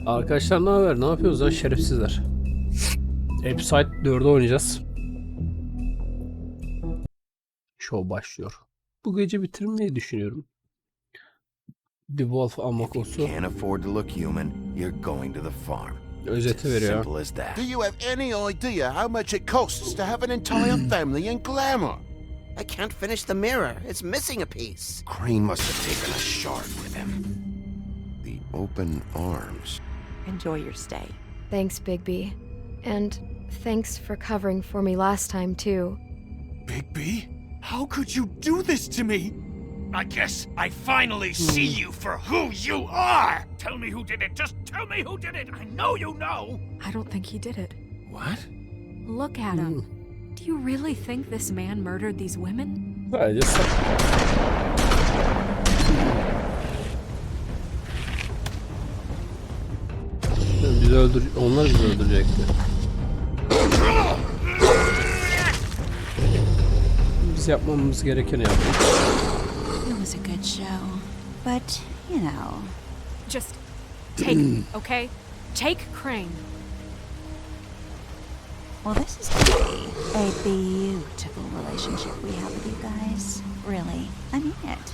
Arkadaşlar ne haber? Ne yapıyoruz lan şerefsizler? Episode 4'ü oynayacağız. Show başlıyor. Bu gece bitirmeyi düşünüyorum. The Wolf Amakosu. Can't afford to look human, you're going to the farm. Özeti veriyor. Simple as that. Do you have any idea how much it costs to have an entire family in glamour? I can't finish the mirror. It's missing a piece. Crane must have taken a shard with him. The open arms. Enjoy your stay. Thanks, Bigby. And thanks for covering for me last time, too. Bigby? How could you do this to me? I guess I finally see you for who you are! Tell me who did it! Just tell me who did it! I know you know! I don't think he did it. What? Look at him. Do you really think this man murdered these women? Sadece onlar bizi öldürecekti. Biz yapmamız gerekeni yaptık. It was a good show, but, you know... Just take, okay? Take Crane. Well, this is going to be a beautiful relationship we have with you guys. Really, I mean it.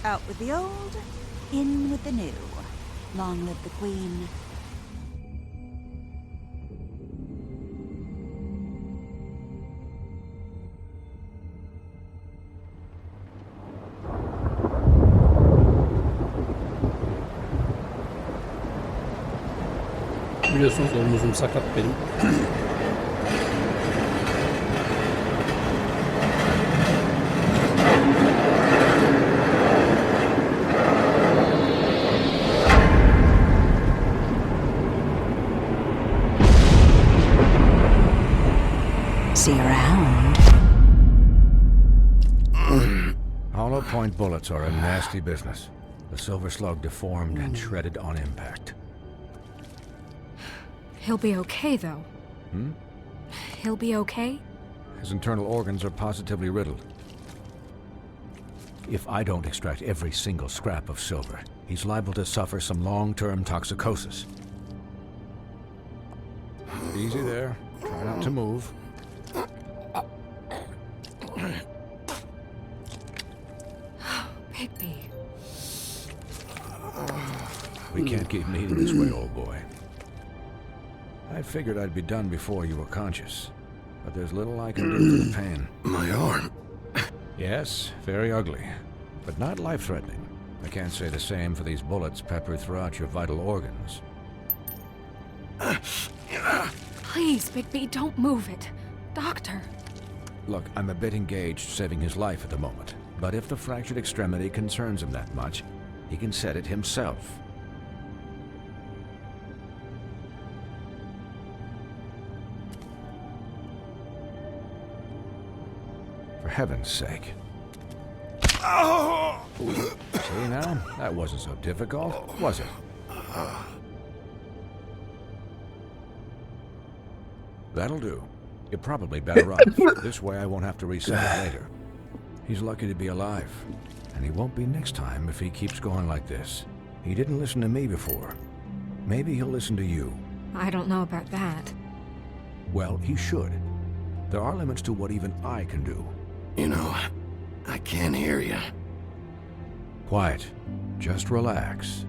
Out with the old, in with the new. Long live the Queen. Biliyorsunuz omuzum sakat benim. See you around. Hollow point bullets are a nasty business. The silver slug deformed and shredded on impact. He'll be okay, though. He'll be okay? His internal organs are positively riddled. If I don't extract every single scrap of silver, he's liable to suffer some long-term toxicosis. Easy there. Try not to move. Bigby. We can't keep meeting this way, old boy. I figured I'd be done before you were conscious, but there's little I can do for the pain. My arm. Yes, very ugly, but not life-threatening. I can't say the same for these bullets peppered throughout your vital organs. Please, Bigby, don't move it. Doctor. Look, I'm a bit engaged saving his life at the moment, but if the fractured extremity concerns him that much, he can set it himself. For heaven's sake. See now? That wasn't so difficult, was it? That'll do. You're probably better off. This way I won't have to reset it later. He's lucky to be alive, and he won't be next time if he keeps going like this. He didn't listen to me before. Maybe he'll listen to you. I don't know about that. Well, he should. There are limits to what even I can do. You know, I can't hear you. Quiet. Just relax.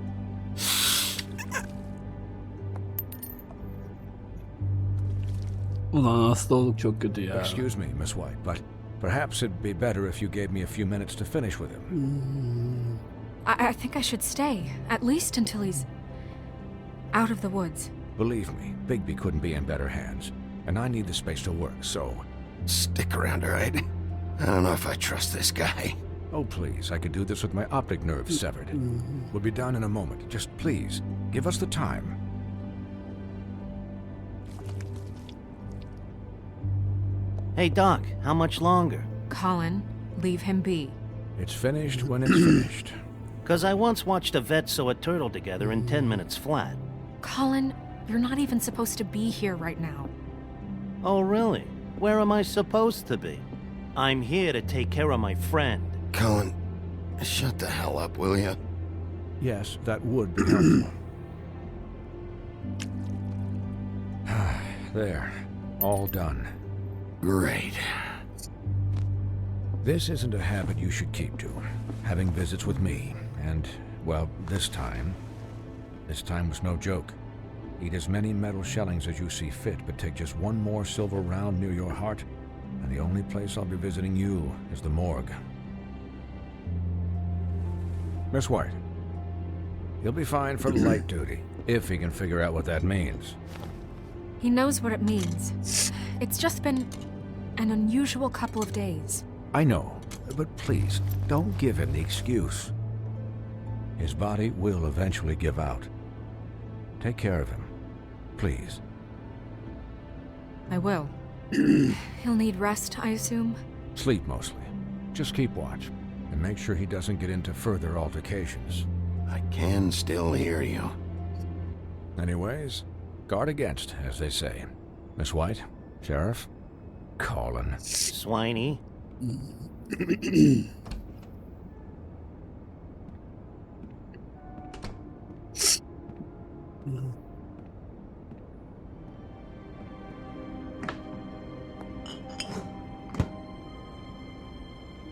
Ulan hasta olduk çok kötü ya. Excuse me, Miss White, but perhaps it'd be better if you gave me a few minutes to finish with him. I think I should stay, at least until he's out of the woods. Believe me, Bigby couldn't be in better hands, and I need the space to work, so... Stick around, all right? I don't know if I trust this guy. Oh, please, I could do this with my optic nerve severed. We'll be done in a moment. Just please, give us the time. Hey, Doc, how much longer? Colin, leave him be. It's finished when it's finished. 'Cause I once watched a vet sew a turtle together in 10 minutes flat. Colin, you're not even supposed to be here right now. Oh, really? Where am I supposed to be? I'm here to take care of my friend. Colin, shut the hell up, will you? Yes, that would be helpful. There. All done. Great. This isn't a habit you should keep to. Having visits with me, and, well, this time was no joke. Eat as many metal shellings as you see fit, but take just one more silver round near your heart, and the only place I'll be visiting you is the morgue. Miss White, he'll be fine for light duty, if he can figure out what that means. He knows what it means. It's just been an unusual couple of days. I know, but please, don't give him the excuse. His body will eventually give out. Take care of him, please. I will. He'll need rest, I assume? Sleep mostly. Just keep watch, and make sure he doesn't get into further altercations. I can still hear you. Anyways, guard against, as they say. Miss White, Sheriff, Colin. Swiney.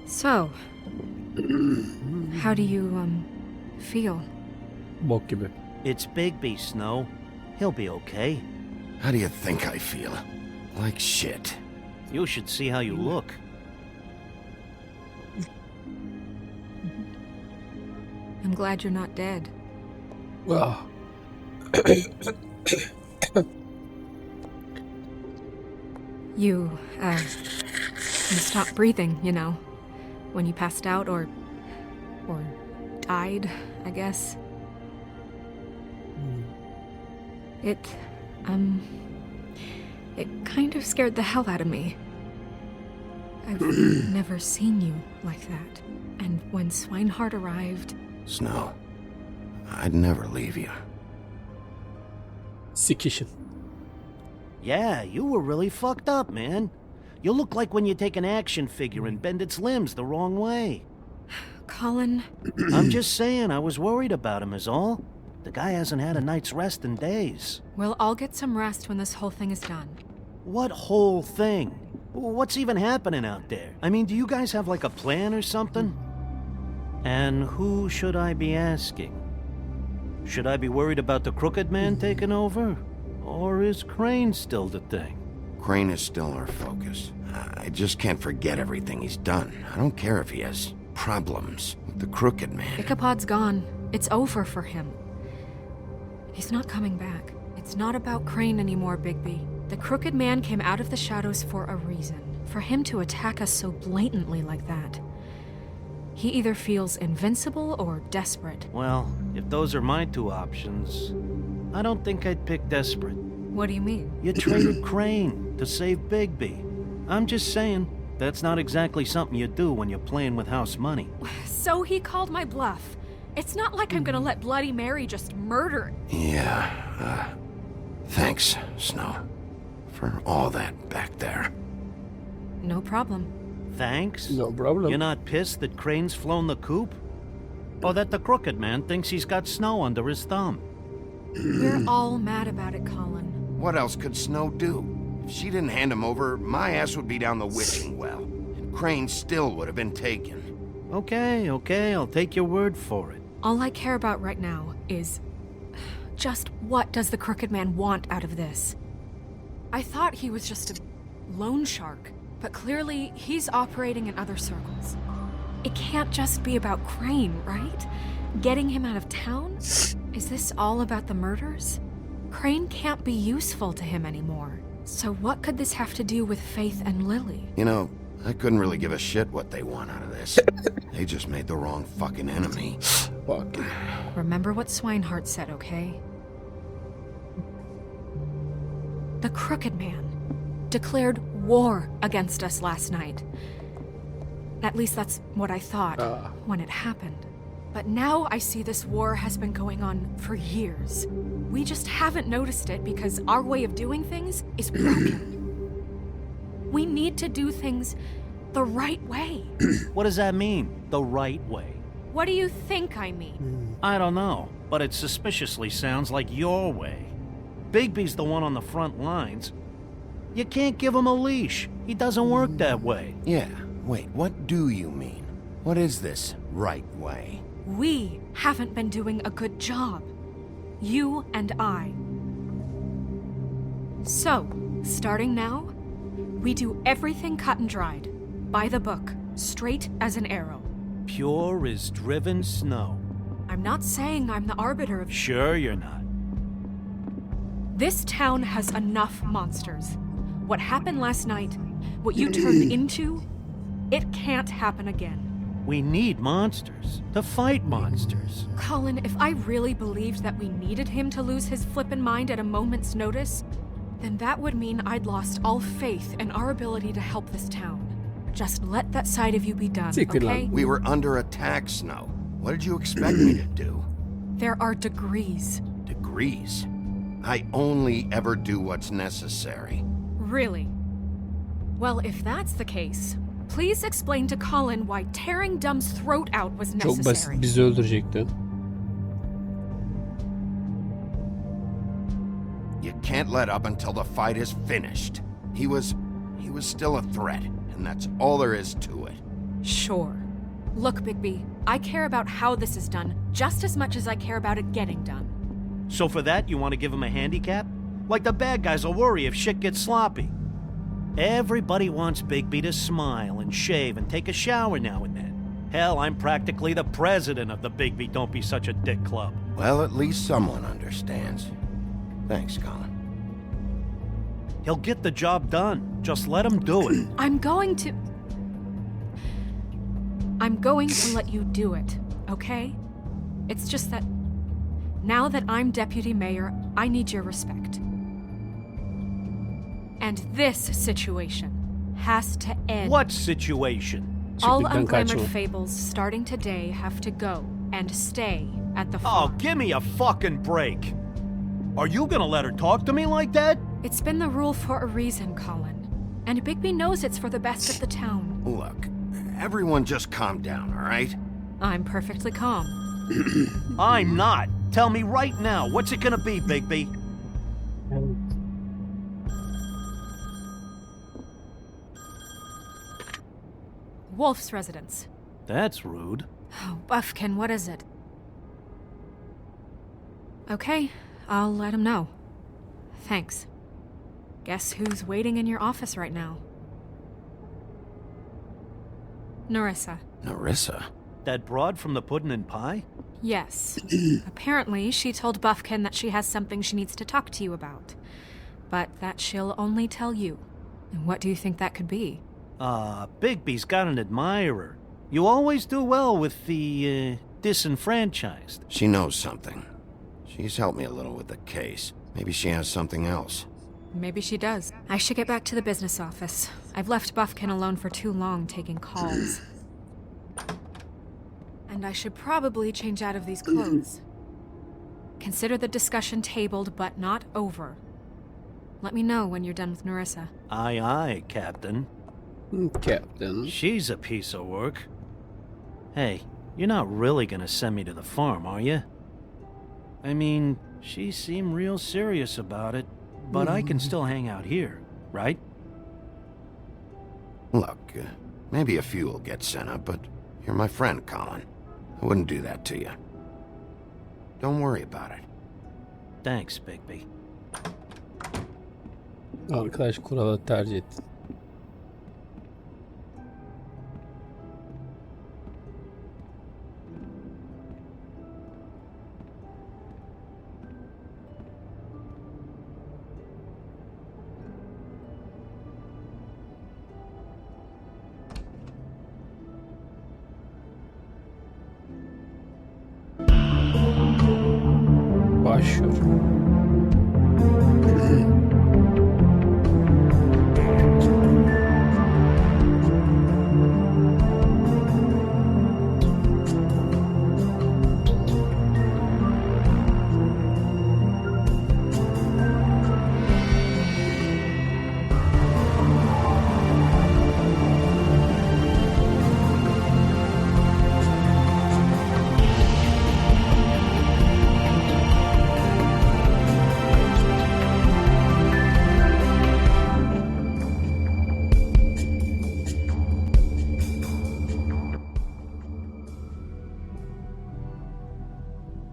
So, how do you, feel? Bok gibi. It's Bigby, Snow. He'll be okay. How do you think I feel? Like shit. You should see how you look. I'm glad you're not dead. Ah. You stopped breathing, you know, when you passed out or died, I guess. It kind of scared the hell out of me. I've never seen you like that. And when Swinehart arrived... Snow, I'd never leave you. Sikişin. Yeah, you were really fucked up, man. You look like when you take an action figure and bend its limbs the wrong way. Colin... I'm just saying, I was worried about him is all. The guy hasn't had a night's rest in days. We'll all get some rest when this whole thing is done. What whole thing? What's even happening out there? I mean, do you guys have like a plan or something? And who should I be asking? Should I be worried about the Crooked Man taking over? Or is Crane still the thing? Crane is still our focus. I just can't forget everything he's done. I don't care if he has problems with the Crooked Man. Ichabod's gone. It's over for him. He's not coming back. It's not about Crane anymore, Bigby. The Crooked Man came out of the shadows for a reason. For him to attack us so blatantly like that. He either feels invincible or desperate. Well, if those are my two options, I don't think I'd pick desperate. What do you mean? You traded Crane to save Bigby. I'm just saying, that's not exactly something you do when you're playing with house money. So he called my bluff. It's not like I'm gonna let Bloody Mary just murder... Yeah, thanks, Snow, for all that back there. No problem. Thanks? No problem. You're not pissed that Crane's flown the coop? Or that the Crooked Man thinks he's got Snow under his thumb? We're all mad about it, Colin. What else could Snow do? If she didn't hand him over, my ass would be down the wishing well. And Crane still would have been taken. Okay, I'll take your word for it. All I care about right now is... just what does the Crooked Man want out of this? I thought he was just a loan shark, but clearly he's operating in other circles. It can't just be about Crane, right? Getting him out of town? Is this all about the murders? Crane can't be useful to him anymore. So what could this have to do with Faith and Lily? You know, I couldn't really give a shit what they want out of this. They just made the wrong fucking enemy. Fuck. Remember what Swinehart said, okay? The Crooked Man declared war against us last night. At least that's what I thought when it happened. But now I see this war has been going on for years. We just haven't noticed it because our way of doing things is broken. We need to do things the right way. What does that mean, the right way? What do you think I mean? I don't know, but it suspiciously sounds like your way. Bigby's the one on the front lines. You can't give him a leash. He doesn't work that way. Yeah, wait, what do you mean? What is this right way? We haven't been doing a good job. You and I. So, starting now, we do everything cut and dried, by the book, straight as an arrow. Pure as driven snow. I'm not saying I'm the arbiter of... Sure you're not. This town has enough monsters. What happened last night, what you turned into, it can't happen again. We need monsters to fight monsters. Colin, if I really believed that we needed him to lose his flippin' mind at a moment's notice, then that would mean I'd lost all faith in our ability to help this town. Just let that side of you be done, Siktir lan. okay? We were under attack, Snow. What did you expect me to do? There are degrees. Degrees. I only ever do what's necessary. Really? Well, if that's the case, please explain to Colin why tearing Dumb's throat out was Çok basit, necessary. bizi öldürecekti. You can't let up until the fight is finished. He was still a threat, and that's all there is to it. Sure. Look, Bigby, I care about how this is done just as much as I care about it getting done. So for that, you want to give him a handicap? Like the bad guys will worry if shit gets sloppy. Everybody wants Bigby to smile and shave and take a shower now and then. Hell, I'm practically the president of the Bigby Don't Be Such a Dick Club. Well, at least someone understands. Thanks, Colin. He'll get the job done. Just let him do it. I'm going to let you do it, okay? It's just that now that I'm deputy mayor, I need your respect. And this situation has to end. What situation? All Çiftlikten unglamored kaçma. fables starting today have to go and stay at the Oh, farm. give me a fucking break. Are you gonna let her talk to me like that? It's been the rule for a reason, Colin. And Bigby knows it's for the best of the town. Look, everyone just calm down, all right? I'm perfectly calm. I'm not. Tell me right now, what's it gonna be, Bigby? Wolf's residence. That's rude. Oh, Buffkin, what is it? Okay, I'll let him know. Thanks. Guess who's waiting in your office right now? Narissa. Narissa? That broad from the puddin' and pie? Yes. Apparently, she told Buffkin that she has something she needs to talk to you about. But that she'll only tell you. And what do you think that could be? Bigby's got an admirer. You always do well with the, disenfranchised. She knows something. She's helped me a little with the case. Maybe she has something else. Maybe she does. I should get back to the business office. I've left Buffkin alone for too long taking calls. And I should probably change out of these clothes. Consider the discussion tabled but not over. Let me know when you're done with Narissa. Aye, aye, Captain. Captain. She's a piece of work. Hey, you're not really gonna send me to the farm, are you? I mean, she seemed real serious about it, but I can still hang out here, right? Look, maybe a few will get sent up, but you're my friend, Colin. I wouldn't do that to you. Don't worry about it. Thanks, Bigby. Arkadaş kuralı tercih etti. Başlıyor.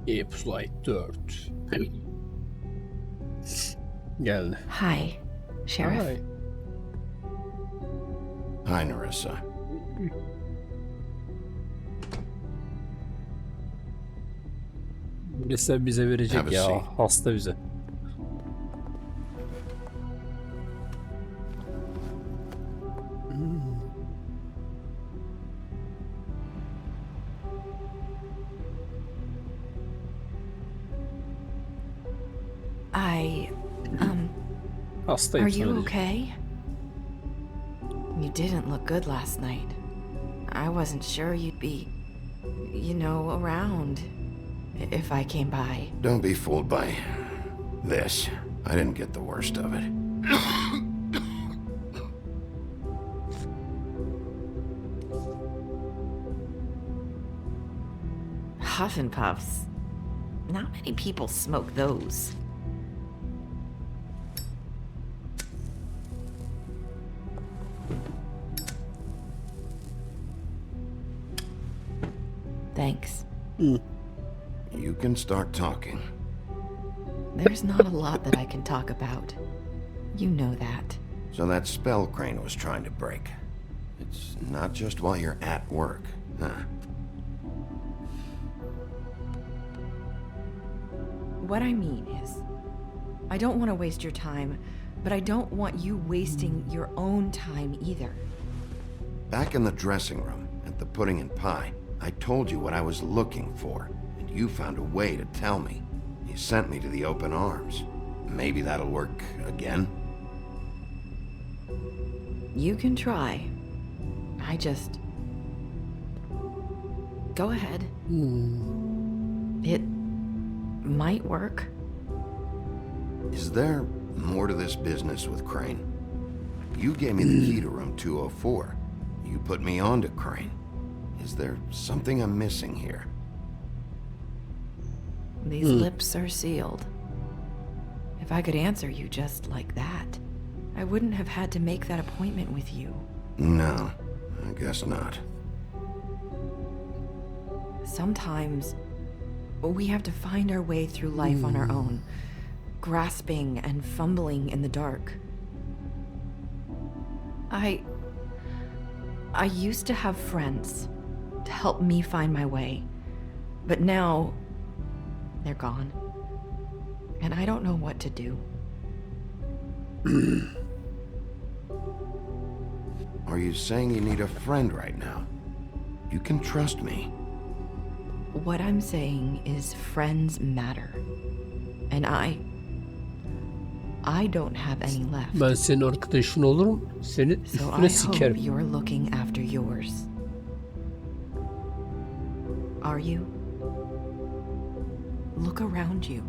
Apple'lar 4. Geldi. Hi, Sheriff. Ay. Hi, Nerissa. Birisi bize verecek Have a ya. seat. Hasta bize. Hastayım Are you sadece. okay? You didn't look good last night. I wasn't sure you'd be, around if I came by. Don't be fooled by this. I didn't get the worst of it. Huff and Puffs. Not many people smoke those. Thanks. You can start talking. There's not a lot that I can talk about. You know that. So that spell Crane was trying to break. It's not just while you're at work, huh? What I mean is, I don't want to waste your time, but I don't want you wasting your own time either. Back in the dressing room, at the pudding and pie, I told you what I was looking for, and you found a way to tell me. You sent me to the open arms. Maybe that'll work again? You can try. I just... Go ahead. It might work. Is there more to this business with Crane? You gave me the key to room 204. You put me on to Crane. Is there something I'm missing here? These lips are sealed. If I could answer you just like that, I wouldn't have had to make that appointment with you. No, I guess not. Sometimes we have to find our way through life on our own, grasping and fumbling in the dark. I used to have friends to help me find my way, but now they're gone, and I don't know what to do. Are you saying you need a friend right now? You can trust me. What I'm saying is friends matter, and I don't have any left. Ben senin arkadaşın olurum. Seni So I üstüne hope sikerim. you're looking after yours. Are you? Look around you.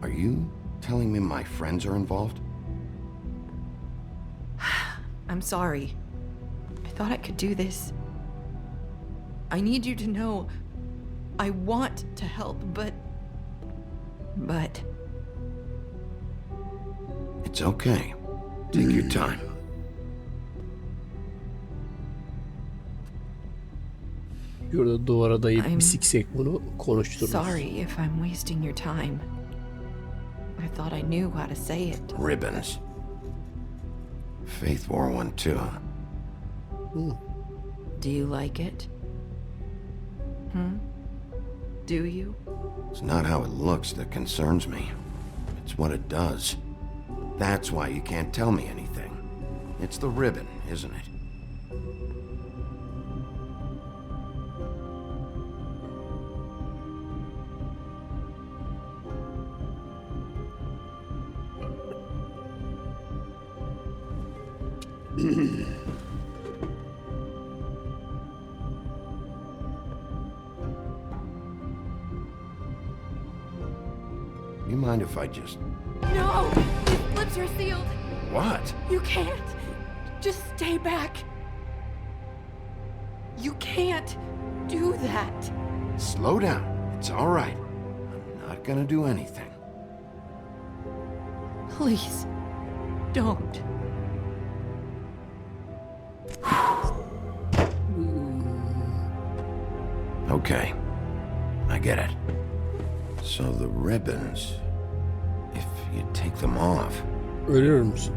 Are you telling me my friends are involved? I'm sorry. I thought I could do this. I need you to know I want to help, but... It's okay. Take your time. Şurada duvara dayayıp I'm bir siksek bunu konuştururuz. sorry if I'm wasting your time. I thought I knew how to say it. Ribbons. Faith wore one too. Do you like it? Do you? It's not how it looks that concerns me. It's what it does. That's why you can't tell me anything. It's the ribbon, isn't it? You mind if I just... No! His lips are sealed! What? You can't! Just stay back! You can't do that! Slow down. It's all right. I'm not gonna do anything. Please, don't. Okay. I get it. So the ribbons, if you take them off, Ölür müsün?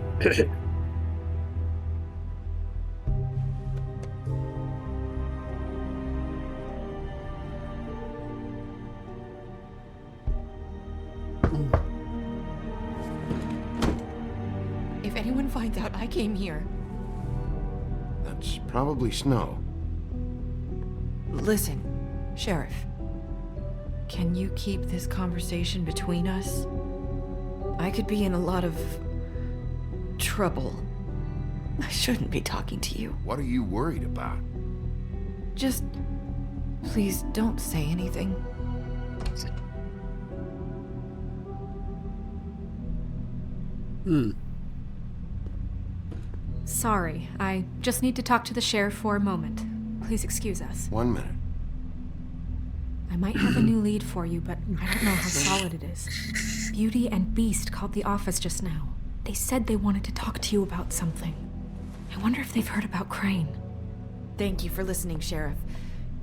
If anyone finds out I came here, that's probably snow. listen, Sheriff. Can you keep this conversation between us? I could be in a lot of trouble. I shouldn't be talking to you. What are you worried about? Just please don't say anything. Sorry, I just need to talk to the sheriff for a moment. Please excuse us. 1 minute. I might have a new lead for you, but I don't know how solid it is. Beauty and Beast called the office just now. They said they wanted to talk to you about something. I wonder if they've heard about Crane. Thank you for listening, Sheriff.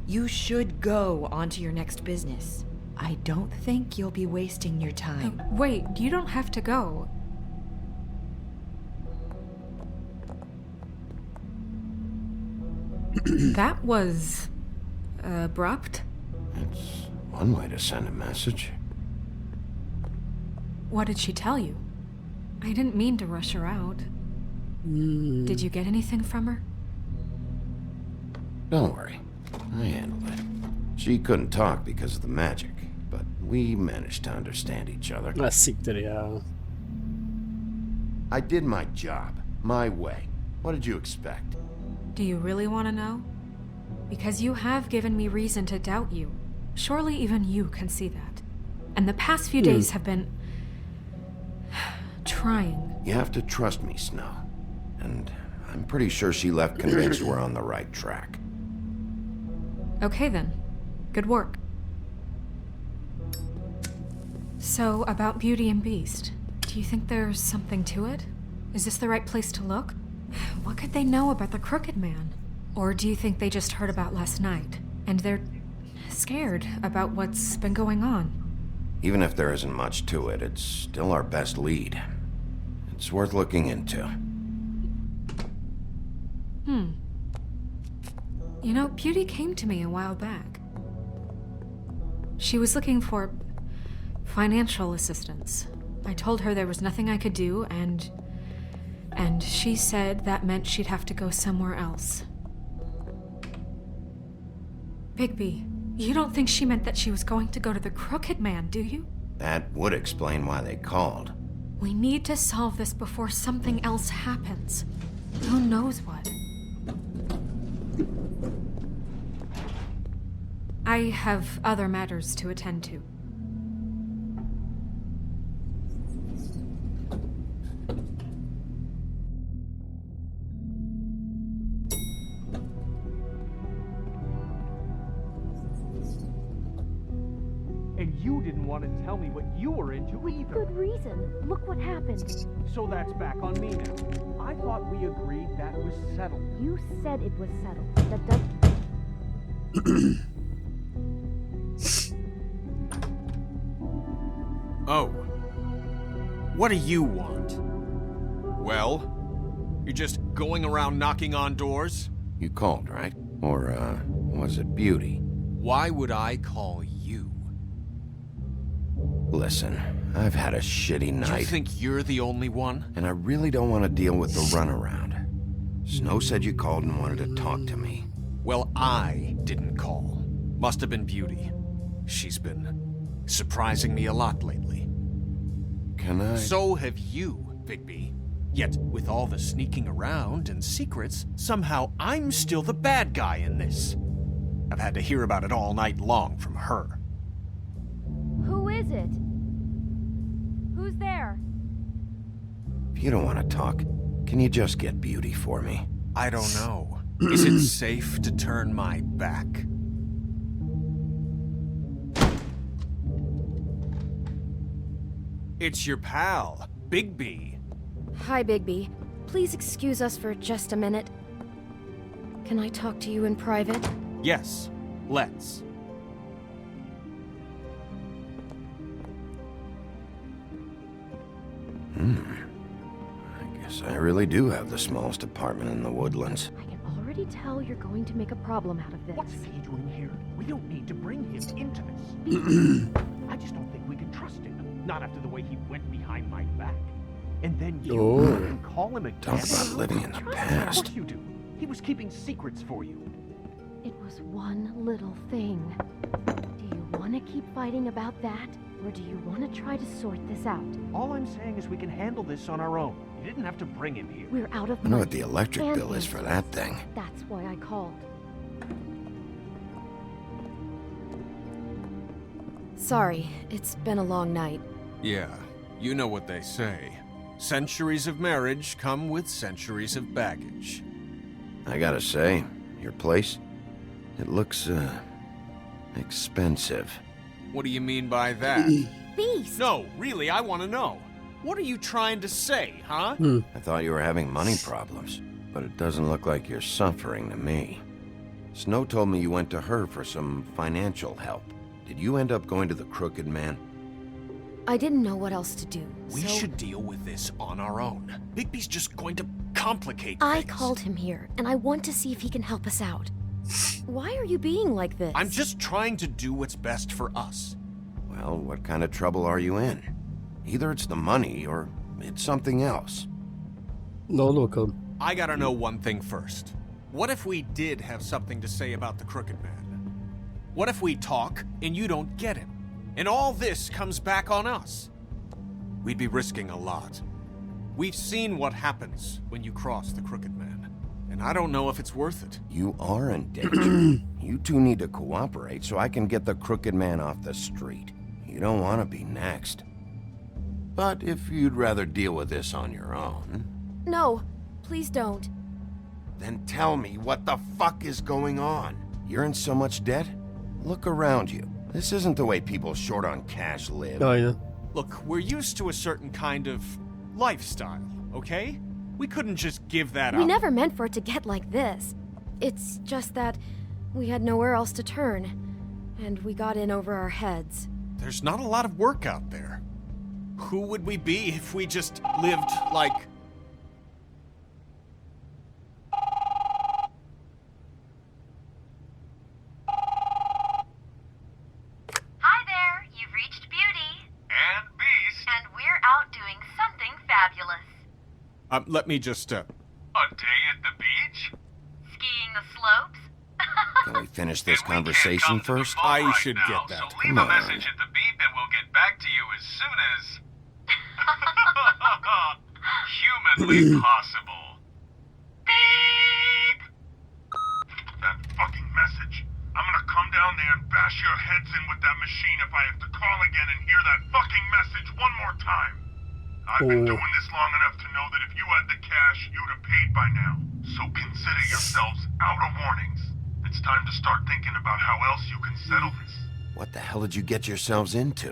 You should go on to your next business. I don't think you'll be wasting your time. Wait, you don't have to go. That was abrupt. It's one way to send a message. What did she tell you? I didn't mean to rush her out. Did you get anything from her? Don't worry. I handled it. She couldn't talk because of the magic, but we managed to understand each other. Ha siktir ya. I did my job, my way. What did you expect? Do you really want to know? Because you have given me reason to doubt you. Surely even you can see that. And the past few days have been trying. You have to trust me, Snow. And I'm pretty sure she left convinced we're on the right track. Okay then. Good work. So, about Beauty and Beast, do you think there's something to it? Is this the right place to look? What could they know about the Crooked Man? Or do you think they just heard about last night, and they're scared about what's been going on? Even if there isn't much to it, it's still our best lead. It's worth looking into. You know, Beauty came to me a while back. She was looking for financial assistance. I told her there was nothing I could do, and she said that meant she'd have to go somewhere else. Bigby, you don't think she meant that she was going to go to the Crooked Man, do you? That would explain why they called. We need to solve this before something else happens. Who knows what? I have other matters to attend to. And you didn't want to tell me what you were into either. Good reason. Look what happened. So that's back on me now. I thought we agreed that was settled. You said it was settled. That does... Oh. What do you want? Well? You're just going around knocking on doors? You called, right? Or, was it Beauty? Why would I call you? Listen, I've had a shitty night. You think you're the only one? And I really don't want to deal with the runaround. Snow said you called and wanted to talk to me. Well, I didn't call. Must have been Beauty. She's been surprising me a lot lately. Can I? So have you, Bigby. Yet, with all the sneaking around and secrets, somehow I'm still the bad guy in this. I've had to hear about it all night long from her. Who is it? Who's there? If you don't want to talk, can you just get Beauty for me? I don't know. Is it safe to turn my back? It's your pal, Bigby. Hi, Bigby. Please excuse us for just a minute. Can I talk to you in private? Yes, let's. I guess I really do have the smallest apartment in the woodlands. I can already tell you're going to make a problem out of this. What's he doing here? We don't need to bring him into this. I just don't think we can trust him. Not after the way he went behind my back. And then you can call him again. Talk about living in the Of past. course you do. He was keeping secrets for you. It was one little thing. Do you want to keep fighting about that? Or do you want to try to sort this out? All I'm saying is we can handle this on our own. You didn't have to bring him here. We're out of I know money what the electric and bill is for that thing. That's why I called. Sorry, it's been a long night. Yeah, you know what they say. Centuries of marriage come with centuries of baggage. I gotta say, your place, it looks, expensive. What do you mean by that? Beast! No, really, I want to know. What are you trying to say, huh? I thought you were having money problems, but it doesn't look like you're suffering to me. Snow told me you went to her for some financial help. Did you end up going to the Crooked Man? I didn't know what else to do. We so should deal with this on our own. Bigby's just going to complicate I things. called him here, and I want to see if he can help us out. Why are you being like this? I'm just trying to do what's best for us. Well, what kind of trouble are you in? Either it's the money, or it's something else. Ne oldu bakalım? I gotta know one thing first. What if we did have something to say about the Crooked Man? What if we talk and you don't get him? And all this comes back on us? We'd be risking a lot. We've seen what happens when you cross the Crooked Man, and I don't know if it's worth it. You are in danger. You two need to cooperate so I can get the Crooked Man off the street. You don't want to be next. But if you'd rather deal with this on your own, No, please don't. then tell me what the fuck is going on. You're in so much debt? Look around you. This isn't the way people short on cash live. Aynen. Look, we're used to a certain kind of lifestyle, okay? We couldn't just give that up. We never meant for it to get like this. It's just that we had nowhere else to turn, and we got in over our heads. There's not a lot of work out there. Who would we be if we just lived like... Hi there, you've reached Beauty. And Beast. And we're out doing something fabulous. let me just, A day at the beach? Skiing the slopes? Can we finish this conversation first? I should get that. So leave a message at the beep and we'll get back to you as soon as... humanly possible. Beep! That fucking message. I'm gonna come down there and bash your heads in with that machine if I have to call again and hear that fucking message one more time. I've been doing this long enough to know that if you had the cash, you'd have paid by now. So consider yourselves out of warnings. It's time to start thinking about how else you can settle this. What the hell did you get yourselves into?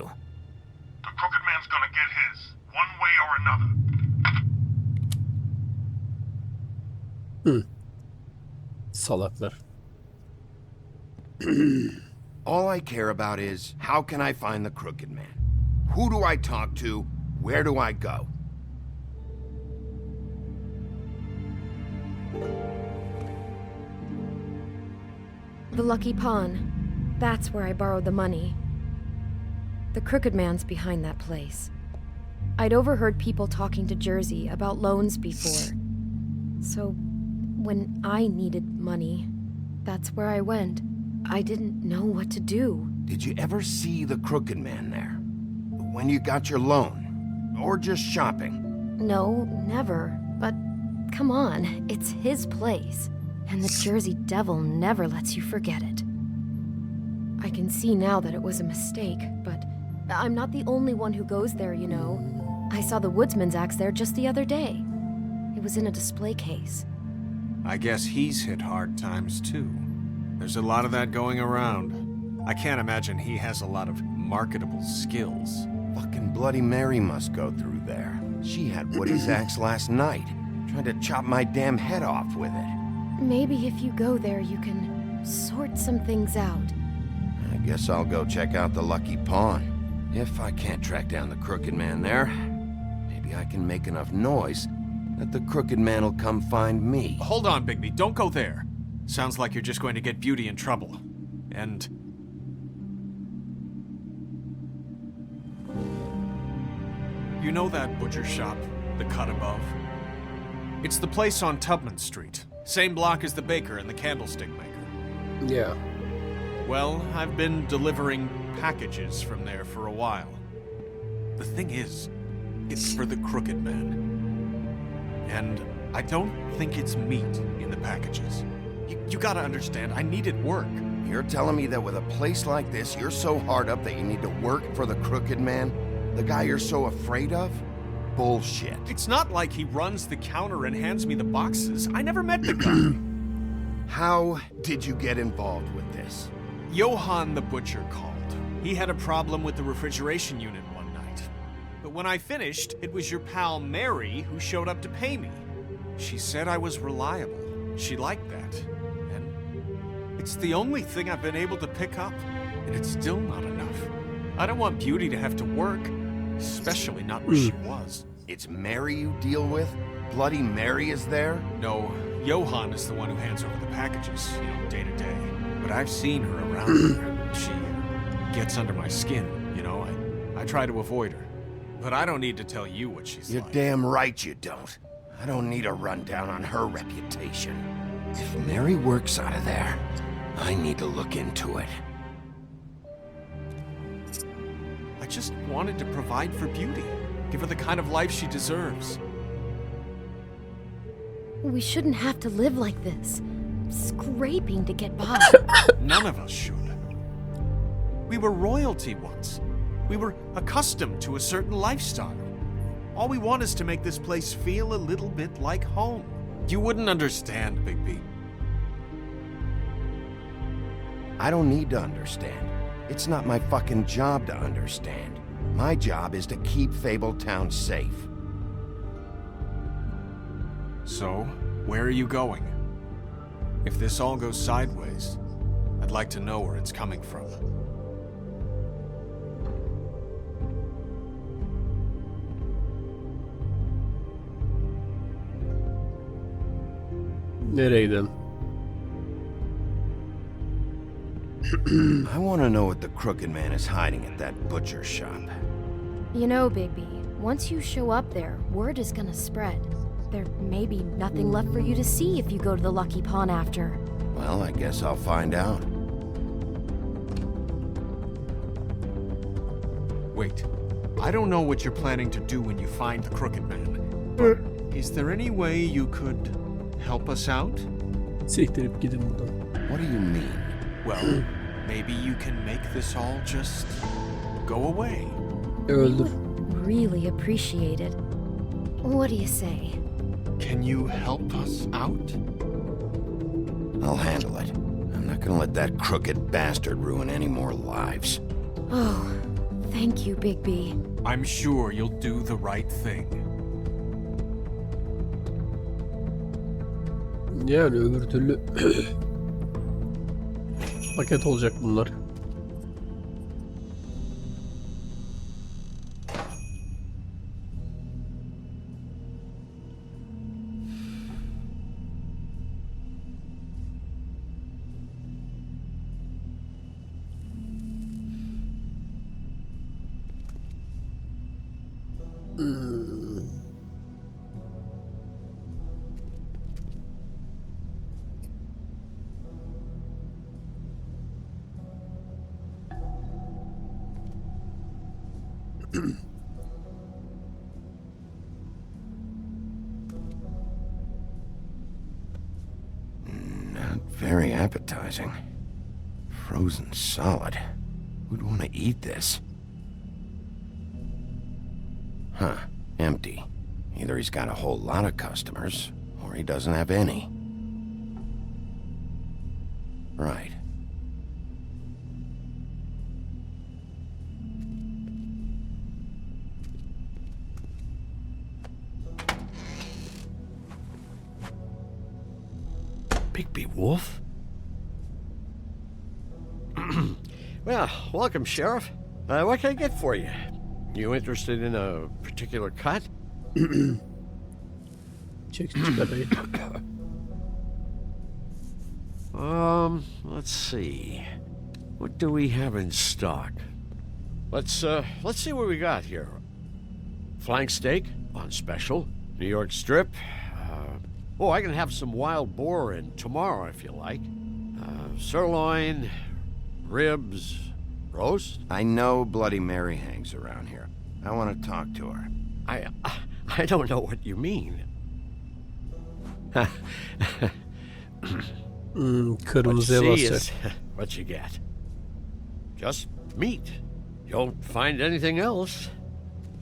The Crooked Man's gonna get his, one way or another. Salaklar. All I care about is, how can I find the Crooked Man? Who do I talk to? Where do I go? The Lucky Pawn. That's where I borrowed the money. The Crooked Man's behind that place. I'd overheard people talking to Jersey about loans before. So, when I needed money, that's where I went. I didn't know what to do. Did you ever see the Crooked Man there? When you got your loan? Or just shopping? No, never. But come on, it's his place. And the Jersey Devil never lets you forget it. I can see now that it was a mistake, but I'm not the only one who goes there, you know. I saw the Woodsman's axe there just the other day. It was in a display case. I guess he's hit hard times too. There's a lot of that going around. I can't imagine he has a lot of marketable skills. Fucking Bloody Mary must go through there. She had Woody's axe last night, trying to chop my damn head off with it. Maybe if you go there, you can sort some things out. I guess I'll go check out the Lucky Pawn. If I can't track down the Crooked Man there, maybe I can make enough noise that the crooked man will come find me. Hold on, Bigby. Don't go there. Sounds like you're just going to get Beauty in trouble. And... You know that butcher shop? The cut above? It's the place on Tubman Street. Same block as the baker and the candlestick maker. Yeah. Well, I've been delivering packages from there for a while. The thing is, it's for the crooked man. And I don't think it's meat in the packages. You gotta understand, I needed work. You're telling me that with a place like this, you're so hard up that you need to work for the crooked man? The guy you're so afraid of? Bullshit. It's not like he runs the counter and hands me the boxes. I never met the guy. How did you get involved with this? Johann the butcher called. He had a problem with the refrigeration unit one night. But when I finished, it was your pal Mary who showed up to pay me. She said I was reliable. She liked that. And it's the only thing I've been able to pick up. And it's still not enough. I don't want Beauty to have to work. Especially not where she was. It's Mary you deal with? Bloody Mary is there? No, Johann is the one who hands over the packages, day to day. But I've seen her around here, and she gets under my skin, I try to avoid her. But I don't need to tell you what she's You're like. damn right you don't. I don't need a rundown on her reputation. If Mary works out of there, I need to look into it. I just wanted to provide for Beauty. Give her the kind of life she deserves. We shouldn't have to live like this, scraping to get by. None of us should. We were royalty once. We were accustomed to a certain lifestyle. All we want is to make this place feel a little bit like home. You wouldn't understand, Bigby. I don't need to understand. It's not my fucking job to understand. My job is to keep Fabletown safe. So, where are you going? If this all goes sideways, I'd like to know where it's coming from. Nereye gidelim? I want to know what the crooked man is hiding at that butcher shop. You know, Bigby, once you show up there, word is gonna spread. There may be nothing left for you to see if you go to the Lucky Pawn after. Well, I guess I'll find out. Wait, I don't know what you're planning to do when you find the crooked man, but is there any way you could help us out? Siktirip gidin buradan. What do you mean? Well, maybe you can make this all just go away. Öldür. Really appreciate it. What do you say? Can you help us out? I'll handle it. I'm not gonna let that crooked bastard ruin any more lives. Oh, thank you, Bigby. I'm sure you'll do the right thing. Yani öbür türlü paket olacak bunlar. Not very appetizing. Frozen solid. Who'd want to eat this? Huh, empty. Either he's got a whole lot of customers, or he doesn't have any. Right. Bigby Wolf? Well, welcome, Sheriff. What can I get for you? You interested in a particular cut? Çek çıkarayı. Let's see. What do we have in stock? Let's see what we got here. Flank steak on special. New York strip. I can have some wild boar in tomorrow if you like. Sirloin, ribs, roast. I know Bloody Mary hangs around here. I want to talk to her. I don't know what you mean. Kırmızıya What you see basacak. is what you get. Just meat. You don't find anything else.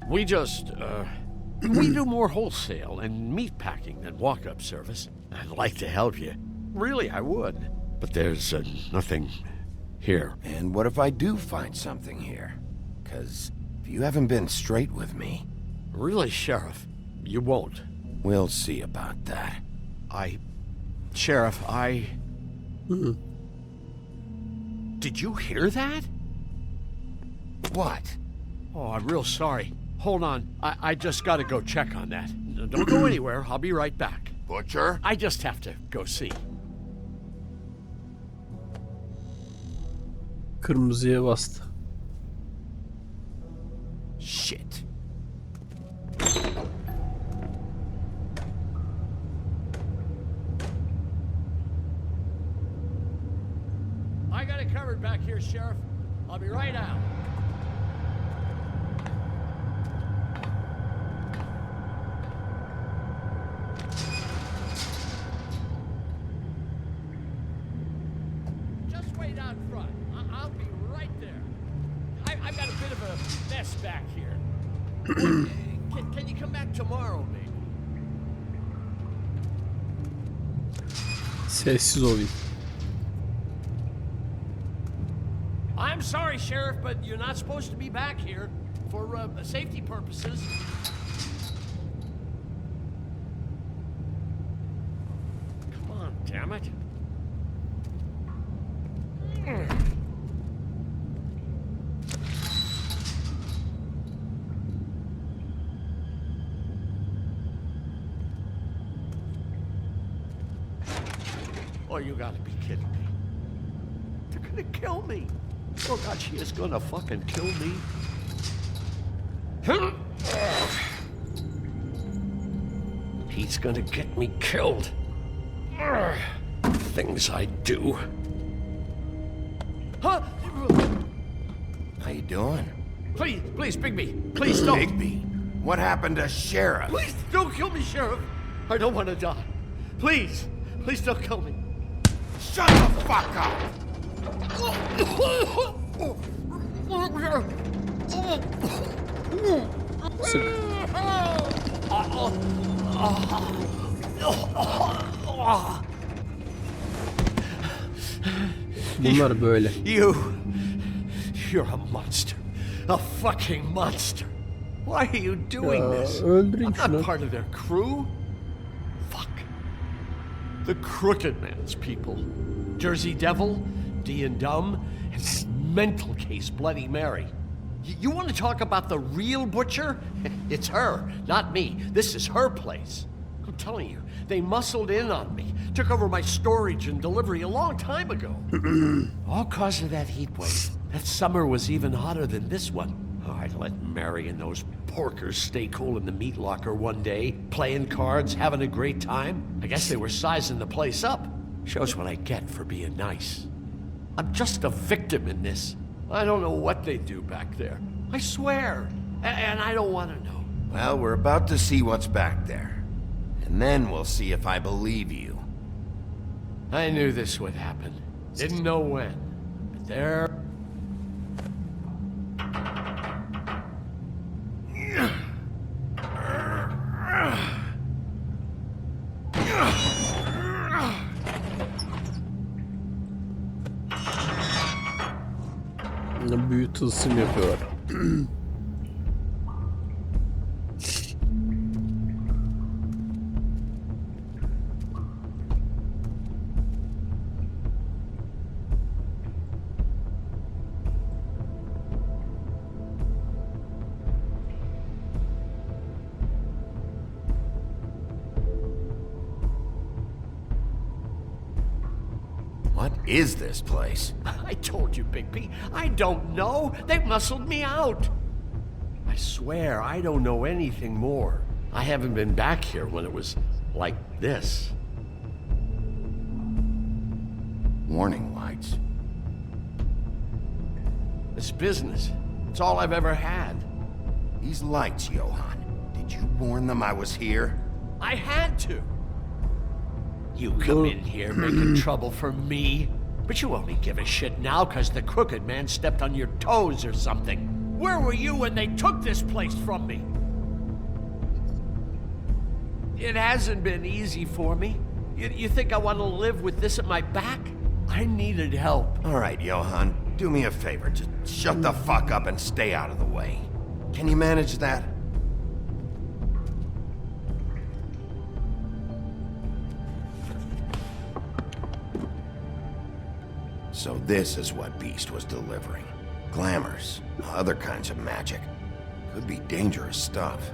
We do more wholesale and meat packing than walk-up service. I'd like to help you. Really, I would. But there's nothing here. And what if I do find something here? 'Cause if you haven't been straight with me... Really, Sheriff, you won't. We'll see about that. Sheriff, Did you hear that? What? Oh, I'm real sorry. Hold on. I just gotta go check on that. Don't go anywhere. I'll be right back. Butcher? I just have to go see. Kırmızıya bastı. Shit. I got it covered back here, Sheriff. I'll be right out. Just wait out front. I'll be right there. I've got a bit of a mess back here. Can you come back tomorrow, maybe? Sessiz olayım. I'm sorry, Sheriff, but you're not supposed to be back here for safety purposes. Come on, damn it. Oh, you gotta be kidding me. They're gonna kill me. Oh, God, she is gonna fucking kill me. He's gonna get me killed. Things I do. Huh? How you doing? Please, Bigby. Please don't. Bigby? What happened to Sheriff? Please don't kill me, Sheriff. I don't want to die. Please don't kill me. Shut the fuck up! Sık. Bunlar böyle. You're a monster. A fucking monster. Why are you doing this? Öldüreyim I'm şunu. not part of their crew. Fuck. The Crooked Man's people. Jersey Devil, D and Dumb, and that mental case Bloody Mary. You want to talk about the real butcher? It's her, not me. This is her place. I'm telling you, they muscled in on me, took over my storage and delivery a long time ago. All cause of that heat wave. That summer was even hotter than this one. Oh, I let Mary and those porkers stay cool in the meat locker one day, playing cards, having a great time. I guess they were sizing the place up. Shows what I get for being nice. I'm just a victim in this. I don't know what they do back there. I swear. And I don't want to know. Well, we're about to see what's back there. And then we'll see if I believe you. I knew this would happen. Didn't know when. But there... Büyü tılsım yapıyorlar. is this place? I told you, Bigby, I don't know. They muscled me out. I swear, I don't know anything more. I haven't been back here when it was like this. Warning lights. This business, it's all I've ever had. These lights, Johann. Did you warn them I was here? I had to. You come in here making trouble for me, but you only give a shit now because the crooked man stepped on your toes or something. Where were you when they took this place from me? It hasn't been easy for me. You think I want to live with this at my back? I needed help. All right, Johann, do me a favor. Just shut the fuck up and stay out of the way. Can you manage that? So this is what Beast was delivering. Glamours, other kinds of magic. Could be dangerous stuff.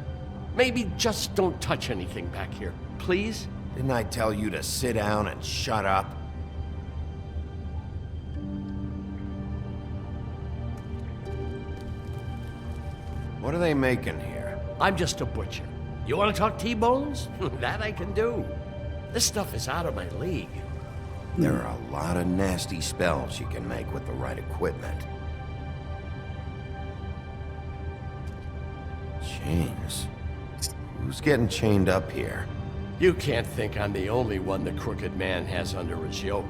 Maybe just don't touch anything back here, please? Didn't I tell you to sit down and shut up? What are they making here? I'm just a butcher. You want to talk T-bones? That I can do. This stuff is out of my league. There are a lot of nasty spells you can make with the right equipment. Chains? Who's getting chained up here? You can't think I'm the only one the crooked man has under his yoke.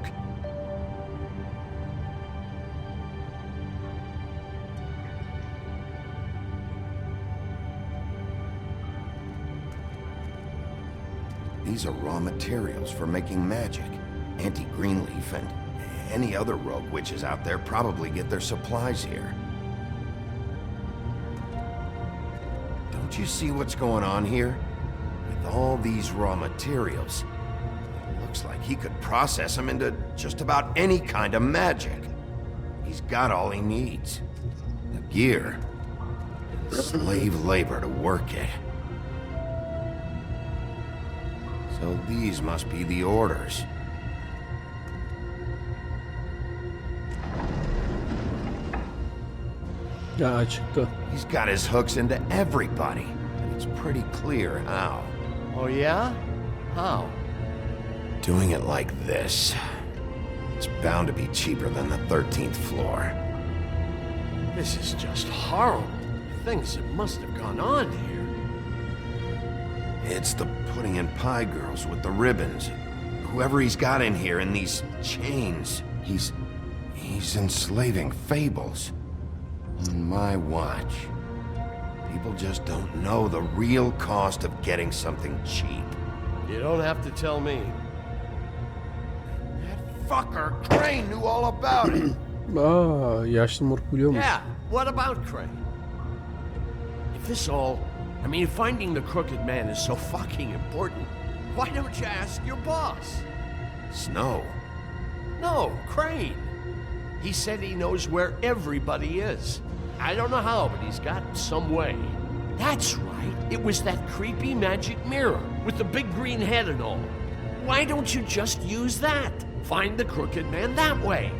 These are raw materials for making magic. Auntie Greenleaf and any other rogue witches out there probably get their supplies here. Don't you see what's going on here? With all these raw materials, it looks like he could process them into just about any kind of magic. He's got all he needs. The gear, and slave labor to work it. So these must be the orders. Ya çıktı. He's got his hooks into everybody, and it's pretty clear how. Oh yeah? How? Doing it like this. It's bound to be cheaper than the 13th floor. This is just horrible. Things that must have gone on here. It's the pudding and pie girls with the ribbons. Whoever he's got in here in these chains, he's enslaving fables. On my watch. People just don't know the real cost of getting something cheap. You don't have to tell me. That fucker Crane knew all about it. Aa, yaşlı moruk biliyormuş. Yeah, what about Crane? If this all... I mean, finding the crooked man is so fucking important, why don't you ask your boss? Snow. No, Crane. He said he knows where everybody is. I don't know how, but he's got some way. That's right. It was that creepy magic mirror with the big green head and all. Why don't you just use that? Find the crooked man that way.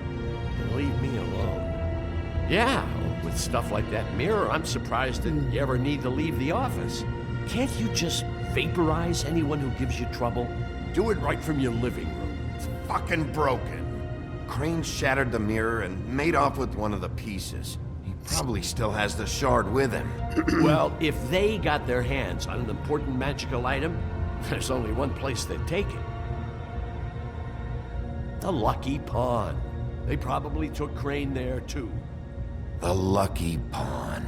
And leave me alone. Yeah, with stuff like that mirror, I'm surprised that you ever need to leave the office. Can't you just vaporize anyone who gives you trouble? Do it right from your living room. It's fucking broken. Crane shattered the mirror and made off with one of the pieces. He probably still has the shard with him. Well, if they got their hands on an important magical item, there's only one place they'd take it. The Lucky Pawn. They probably took Crane there, too. The Lucky Pawn.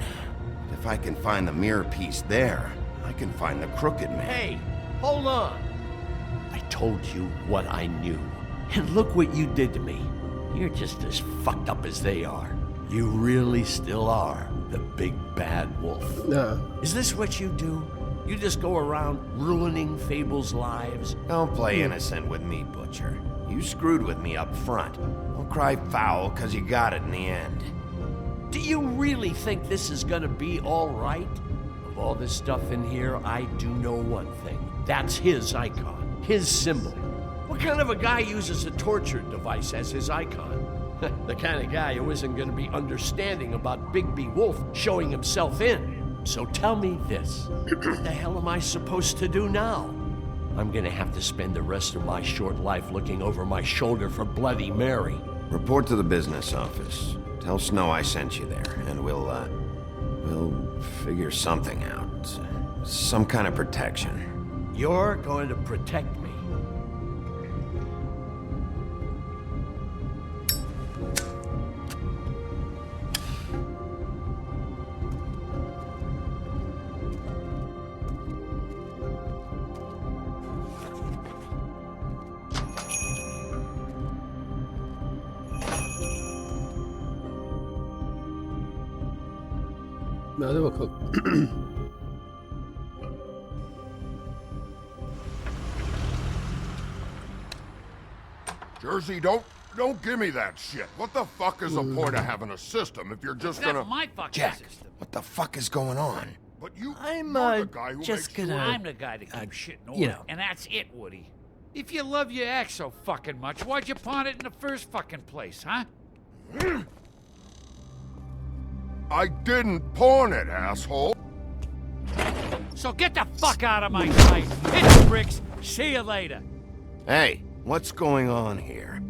If I can find the mirror piece there, I can find the crooked man. Hey, hold on. I told you what I knew. And look what you did to me. You're just as fucked up as they are. You really still are the big bad wolf. Yeah. Is this what you do? You just go around ruining Fable's lives? Don't play innocent with me, Butcher. You screwed with me up front. Don't cry foul, because you got it in the end. Do you really think this is gonna be all right? Of all this stuff in here, I do know one thing. That's his icon, his symbol. What kind of a guy uses a torture device as his icon? The kind of guy who isn't going to be understanding about Bigby Wolf showing himself in. So tell me this. What the hell am I supposed to do now? I'm going to have to spend the rest of my short life looking over my shoulder for Bloody Mary. Report to the business office. Tell Snow I sent you there, and we'll figure something out. Some kind of protection. You're going to protect me. Hadi bakalım. Jersey, don't give me that shit. What the fuck is the point of having a system if you're just gonna... That's my fucking Jack, system. what the fuck is going on? But you're I'm the guy who just makes gonna. I'm the guy that keeps shit in order. you know. And that's it, Woody. If you love your ex so fucking much, why'd you pawn it in the first fucking place, huh? I didn't pawn it, asshole. So get the fuck out of my sight. Hit the bricks. See you later. Hey, what's going on here?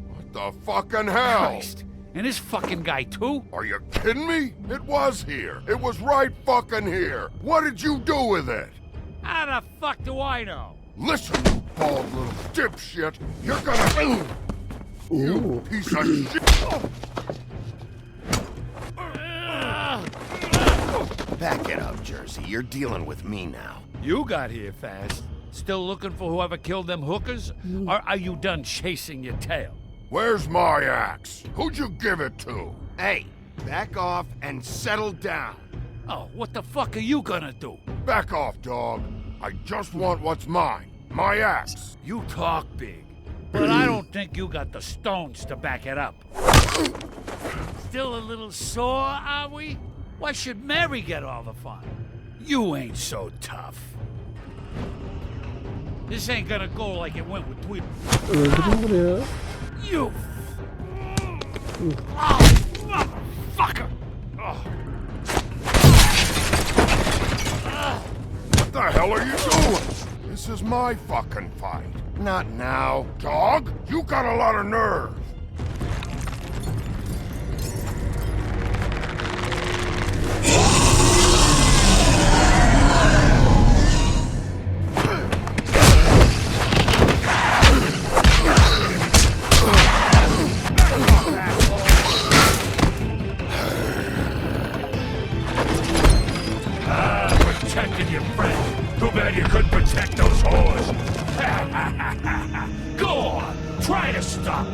What the fucking hell? Christ. And this fucking guy, too? Are you kidding me? It was here. It was right fucking here. What did you do with it? How the fuck do I know? Listen, you bald little dipshit. You're gonna... You piece of shit. Back it up, Jersey. You're dealing with me now. You got here fast. Still looking for whoever killed them hookers? Or are you done chasing your tail? Where's my axe? Who'd you give it to? Hey, back off and settle down. Oh, what the fuck are you gonna do? Back off, dog. I just want what's mine. My axe. You talk big, but I don't think you got the stones to back it up. Still a little sore, are we? Why should Mary get all the fun? You ain't so tough. This ain't gonna go like it went with Tweet. Öldürün buraya. You! Oh, motherfucker! Oh. What the hell are you doing? This is my fucking fight. Not now. Dog, you got a lot of nerve. Protecting your friend. Too bad you couldn't protect those whores. Go on, try to stop me.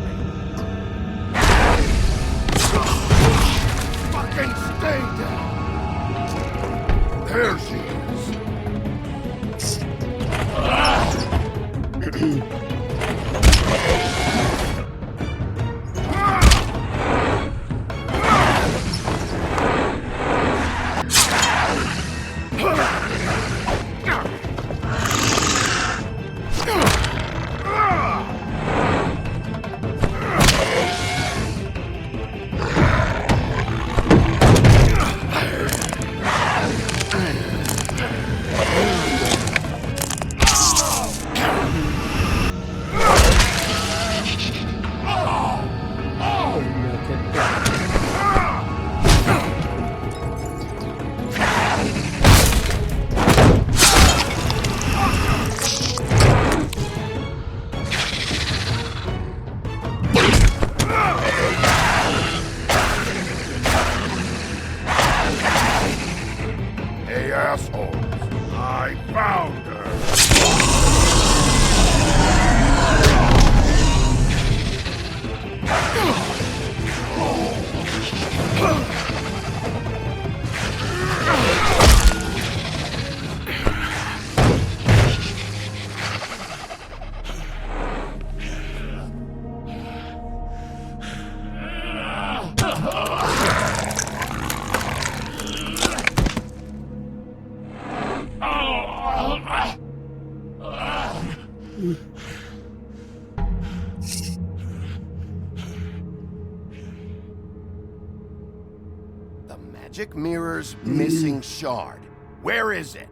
The magic mirror's missing shard. Where is it?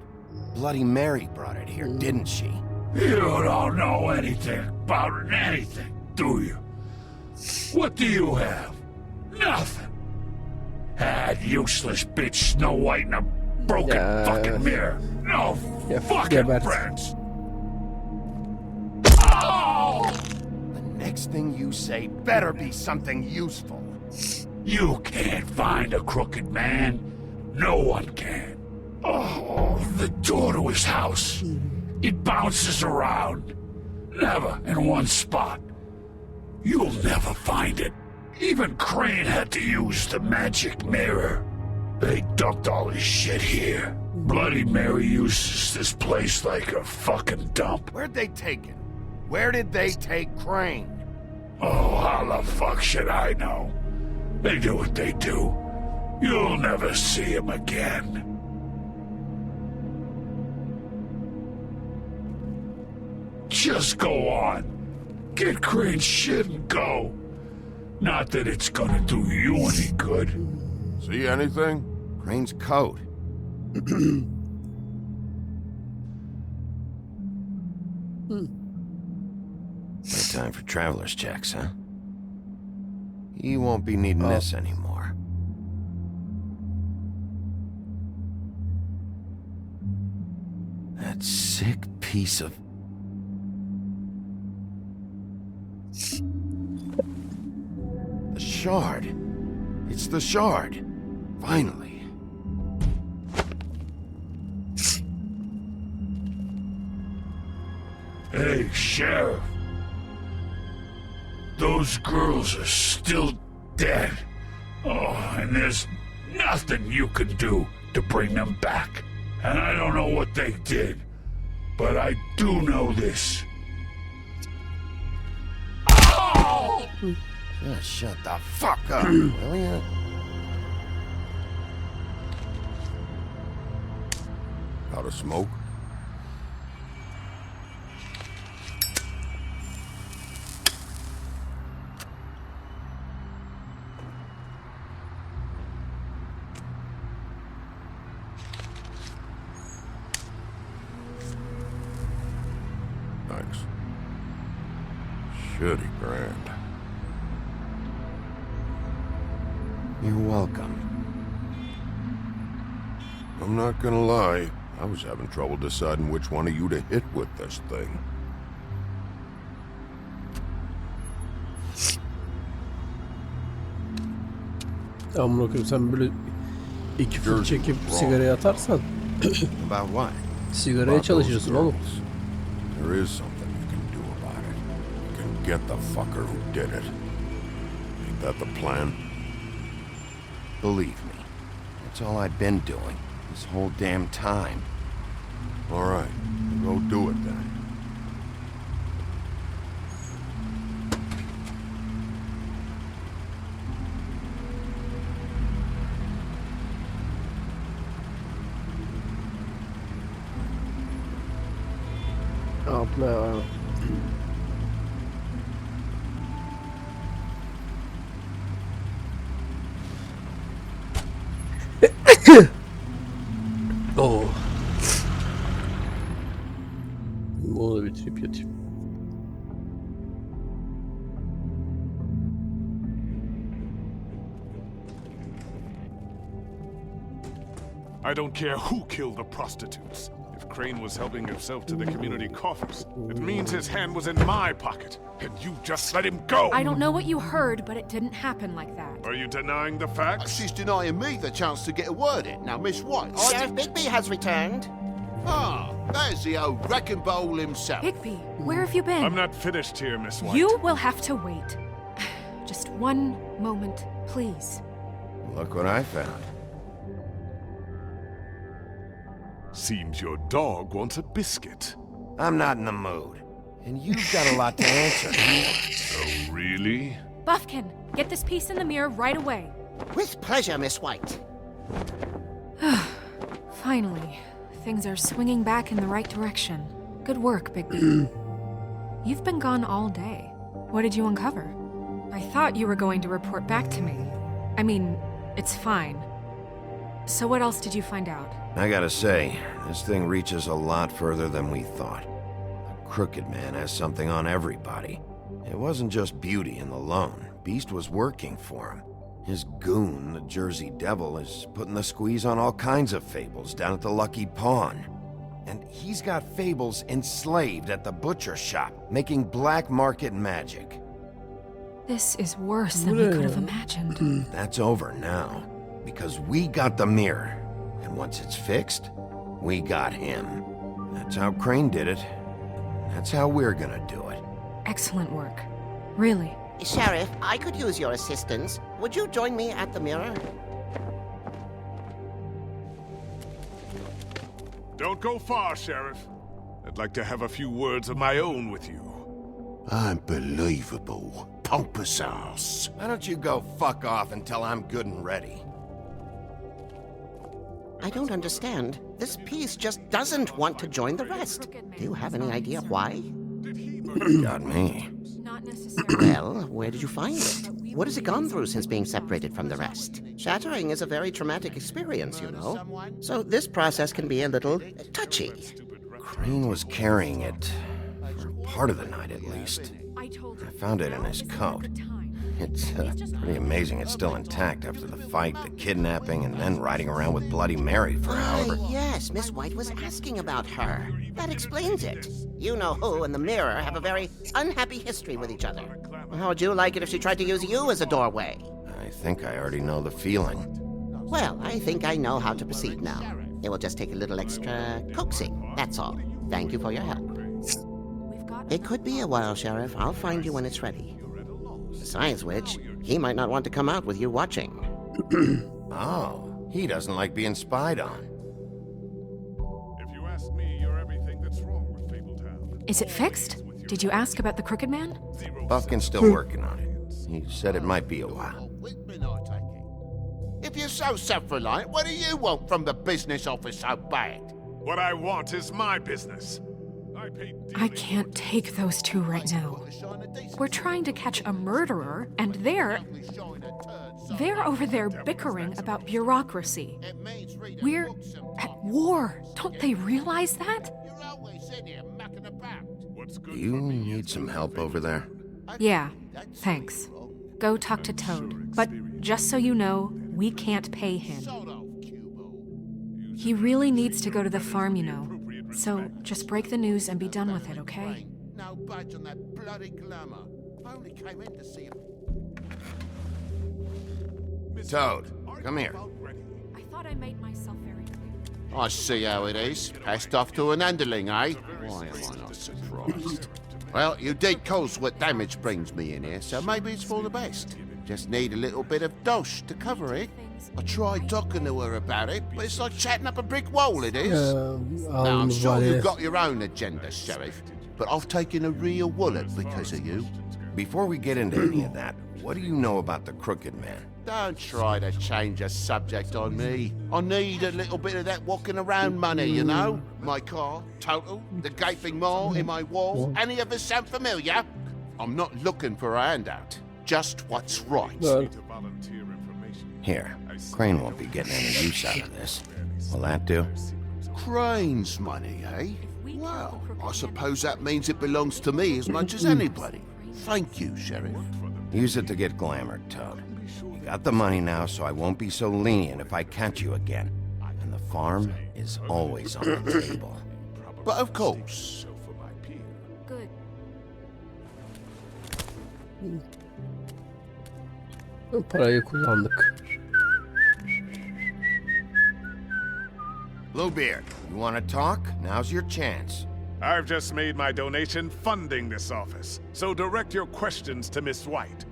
Bloody Mary brought it here, didn't she? You don't know anything about anything, do you? What do you have? Nothing. That useless bitch Snow White in a broken fucking mirror. No fucking friends. Oh! The next thing you say better be something useful. You can't find a crooked man. No one can. Oh, the door to his house. It bounces around. Never in one spot. You'll never find it. Even Crane had to use the magic mirror. They dumped all his shit here. Bloody Mary uses this place like a fucking dump. Where'd they take it? Where did they take Crane? Oh, how the fuck should I know? They do what they do. You'll never see him again. Just go on. Get Crane's shit and go. Not that it's gonna do you any good. See anything? Crane's coat. No time for traveler's checks, huh? You won't be needing this anymore. That sick piece of... The shard. It's the shard. Finally. Hey, Sheriff. Those girls are still dead. Oh, and there's nothing you can do to bring them back. And I don't know what they did, but I do know this. Oh! Just shut the fuck up, will ya? Out of smoke? Thanks. Shitty grand. You're welcome. I'm not gonna lie, I was having trouble deciding which one of you to hit with this thing. Amına koyayım, sen böyle iki fil çekip sigaraya atarsan About what? sigaraya çalışırsın oğlum. There is something you can do about it. You can get the fucker who did it. Ain't that the plan? Believe me, that's all I've been doing this whole damn time. All right, go do it then. Abla. Oh. Bunu da bitirip yatayım. I don't care who killed the prostitutes. If Crane was helping himself to the community coffers, it means his hand was in my pocket, and you just let him go! I don't know what you heard, but it didn't happen like that. Are you denying the facts? She's denying me the chance to get a word in. Now, Miss White, Sheriff Bigby has returned. Ah, there's the old wrecking ball himself. Bigby, where have you been? I'm not finished here, Miss White. You will have to wait. Just one moment, please. Look what I found. Seems your dog wants a biscuit. I'm not in the mood. And you've got a lot to answer. Oh, really? Buffkin, get this piece in the mirror right away. With pleasure, Miss White. Finally, things are swinging back in the right direction. Good work, Bigby. You've been gone all day. What did you uncover? I thought you were going to report back to me. I mean, it's fine. So what else did you find out? I gotta say, this thing reaches a lot further than we thought. The Crooked Man has something on everybody. It wasn't just Beauty and the Lone. Beast was working for him. His goon, the Jersey Devil, is putting the squeeze on all kinds of Fables down at the Lucky Pawn. And he's got Fables enslaved at the butcher shop, making black market magic. This is worse than we could have imagined. That's over now, because we got the mirror. And once it's fixed, we got him. That's how Crane did it. That's how we're gonna do it. Excellent work. Really. Sheriff, I could use your assistance. Would you join me at the mirror? Don't go far, Sheriff. I'd like to have a few words of my own with you. Unbelievable. Pompous ass. Why don't you go fuck off until I'm good and ready? I don't understand. This piece just doesn't want to join the rest. Do you have any idea why? Got me. Not necessarily. Well, where did you find it? What has it gone through since being separated from the rest? Shattering is a very traumatic experience, you know. So this process can be a little touchy. Crane was carrying it for part of the night at least. I found it in his coat. It's pretty amazing it's still intact after the fight, the kidnapping, and then riding around with Bloody Mary for however... Yes, Miss White was asking about her. That explains it. You know who and the mirror have a very unhappy history with each other. How would you like it if she tried to use you as a doorway? I think I already know the feeling. Well, I think I know how to proceed now. It will just take a little extra coaxing, that's all. Thank you for your help. It could be a while, Sheriff. I'll find you when it's ready. Besides which, he might not want to come out with you watching. Oh, he doesn't like being spied on. If you ask me, you're everything that's wrong with Fabletown. Is it fixed? Did you ask about the Crooked Man? Buffkin's still working on it. He said it might be a while. If you're so self-reliant, what do you want from the business office so bad? What I want is my business. I can't take those two right now. We're trying to catch a murderer, and they're over there bickering about bureaucracy. We're at war. Don't they realize that? Do you need some help over there? Yeah, thanks. Go talk to Toad. But just so you know, we can't pay him. He really needs to go to the farm, you know. So just break the news and be done with it, okay? No budge on that bloody glamour. I only came in to see him. Toad, come here. I thought I made myself very clear. I see how it is. Passed off to an underling, eh? Why am I not surprised? Well, you did cause what damage brings me in here, so maybe it's for the best. Just need a little bit of dosh to cover it. I tried talking to her about it, but it's like chatting up a brick wall, it is. Now, I'm sure you've got your own agenda, Sheriff, but I've taken a real wallet because of you. Before we get into any of that, what do you know about the Crooked Man? Don't try to change a subject on me. I need a little bit of that walking around money, you know? My car, total, the gaping maw in my wall. Any of us sound familiar? I'm not looking for a handout, just what's right. Here, Crane won't be getting any use out of this. Will that do? Crane's money, eh? Well, I suppose that means it belongs to me as much as anybody. Thank you, Sheriff. Use it to get glamored, Toad. You got the money now, so I won't be so lenient if I catch you again. And the farm is always on the table. But of course. Good. Parayı kullandık. Bluebeard, you want to talk? Now's your chance. I've just made my donation funding this office, so direct your questions to Miss White.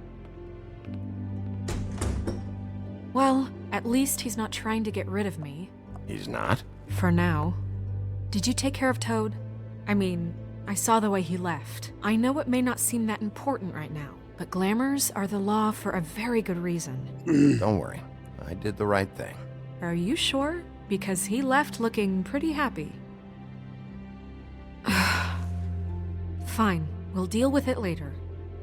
Well, at least he's not trying to get rid of me. He's not? For now. Did you take care of Toad? I mean, I saw the way he left. I know it may not seem that important right now, but glamours are the law for a very good reason. Don't worry. I did the right thing. Are you sure? Because he left looking pretty happy. Fine, we'll deal with it later.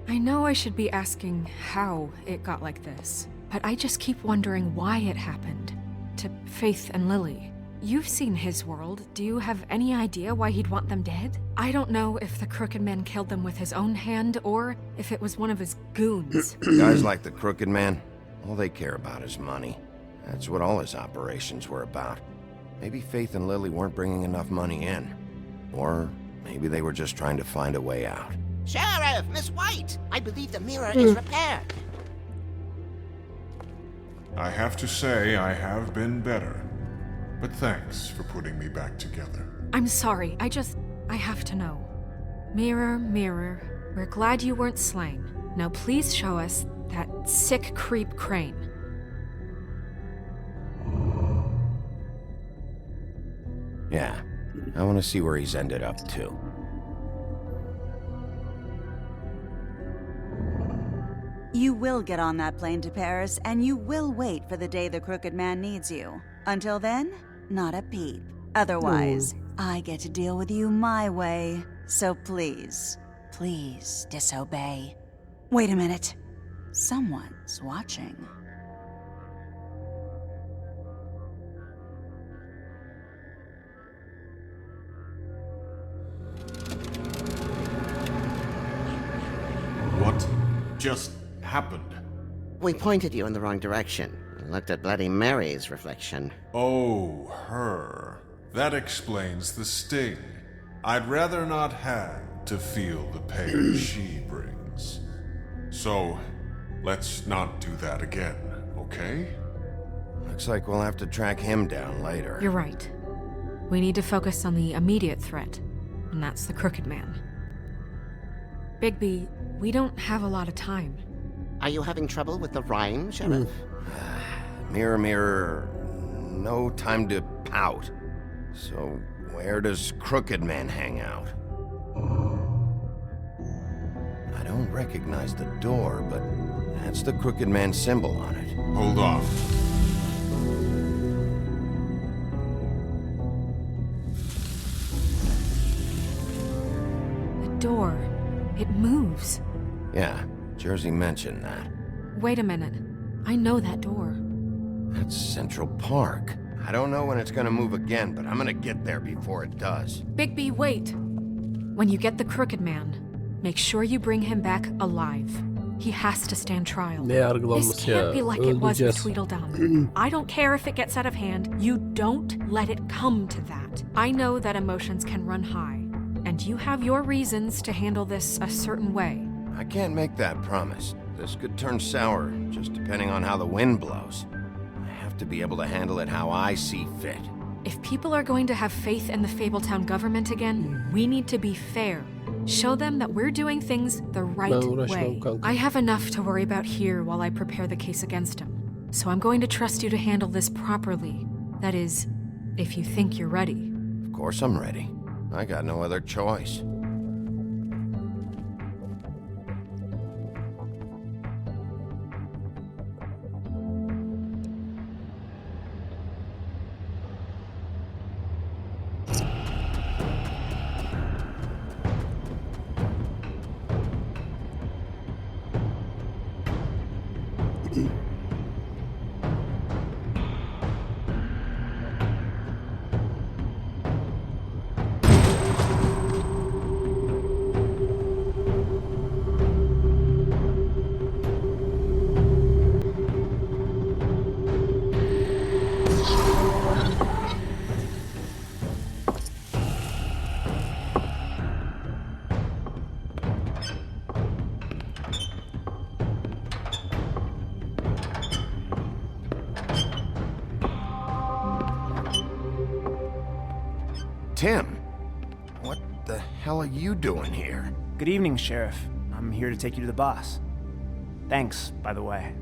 I know I should be asking how it got like this, but I just keep wondering why it happened. to Faith and Lily. You've seen his world. Do you have any idea why he'd want them dead? I don't know if the Crooked Man killed them with his own hand or if it was one of his goons. Guys like the Crooked Man, all they care about is money. That's what all his operations were about. Maybe Faith and Lily weren't bringing enough money in. Or maybe they were just trying to find a way out. Sheriff, Miss White, I believe the mirror is repaired. I have to say I have been better. But thanks for putting me back together. I'm sorry, I have to know. Mirror, mirror, we're glad you weren't slain. Now please show us that sick creep Crane. Yeah, I want to see where he's ended up too. You will get on that plane to Paris, and you will wait for the day the Crooked Man needs you. Until then, not a peep. Otherwise, I get to deal with you my way. So please, please disobey. Wait a minute. Someone's watching. What just happened? We pointed you in the wrong direction. Looked at Bloody Mary's reflection. Oh, her. That explains the sting. I'd rather not have to feel the pain she brings. So, let's not do that again, okay? Looks like we'll have to track him down later. You're right. We need to focus on the immediate threat, and that's the Crooked Man. Bigby, we don't have a lot of time. Are you having trouble with the rhyme, Sheriff? Mirror, mirror, no time to pout. So, where does Crooked Man hang out? I don't recognize the door, but that's the Crooked Man symbol on it. Hold on. The door, it moves. Yeah, Jersey mentioned that. Wait a minute. I know that door. That's Central Park. I don't know when it's gonna move again, but I'm gonna get there before it does. Bigby, wait. When you get the Crooked Man, make sure you bring him back alive. He has to stand trial. Ne yargılanması This ya? can't be like it was with Öldüreceğiz. Tweedledum. I don't care if it gets out of hand. You don't let it come to that. I know that emotions can run high, and you have your reasons to handle this a certain way. I can't make that promise. This could turn sour, just depending on how the wind blows. I have to be able to handle it how I see fit. If people are going to have faith in the Fabletown government again, we need to be fair. Show them that we're doing things the right way. I have enough to worry about here while I prepare the case against him. So I'm going to trust you to handle this properly. That is, if you think you're ready. Of course I'm ready. I got no other choice. Tim, what the hell are you doing here? Good evening, Sheriff. I'm here to take you to the boss. Thanks, by the way,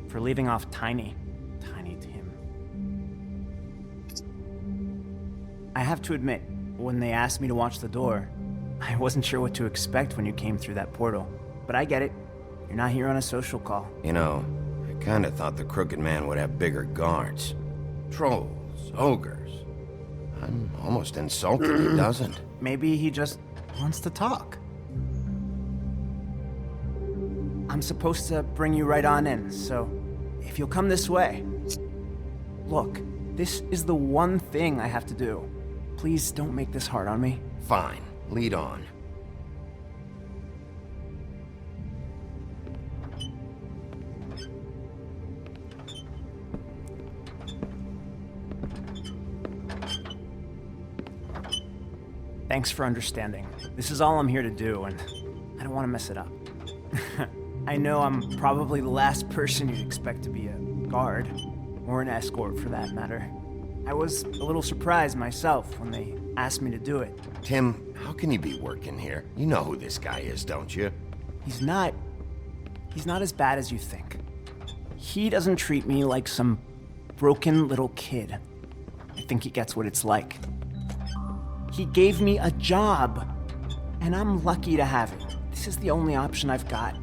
for leaving off Tiny Tim. I have to admit, when they asked me to watch the door, I wasn't sure what to expect when you came through that portal. But I get it. You're not here on a social call. You know, I kinda thought the Crooked Man would have bigger guards. Trolls, ogres. I'm almost insulted he doesn't. Maybe he just wants to talk. I'm supposed to bring you right on in, so if you'll come this way. Look, this is the one thing I have to do. Please don't make this hard on me. Fine. Lead on. Thanks for understanding. This is all I'm here to do, and I don't want to mess it up. I know I'm probably the last person you'd expect to be a guard, or an escort for that matter. I was a little surprised myself when they asked me to do it. Tim, how can you be working here? You know who this guy is, don't you? He's not as bad as you think. He doesn't treat me like some broken little kid. I think he gets what it's like. He gave me a job, and I'm lucky to have it. This is the only option I've got.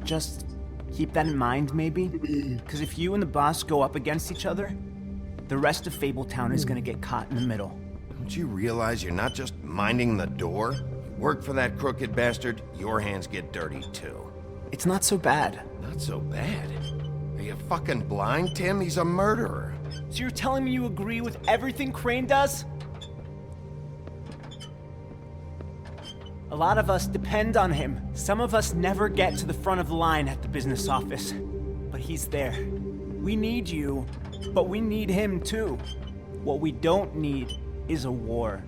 Just keep that in mind, maybe? Because if you and the boss go up against each other, the rest of Fabletown is gonna get caught in the middle. Don't you realize you're not just minding the door? You work for that crooked bastard, your hands get dirty too. It's not so bad. Not so bad? Are you fucking blind, Tim? He's a murderer. So you're telling me you agree with everything Crane does? A lot of us depend on him. Some of us never get to the front of the line at the business office. But he's there. We need you, but we need him too. What we don't need is a war.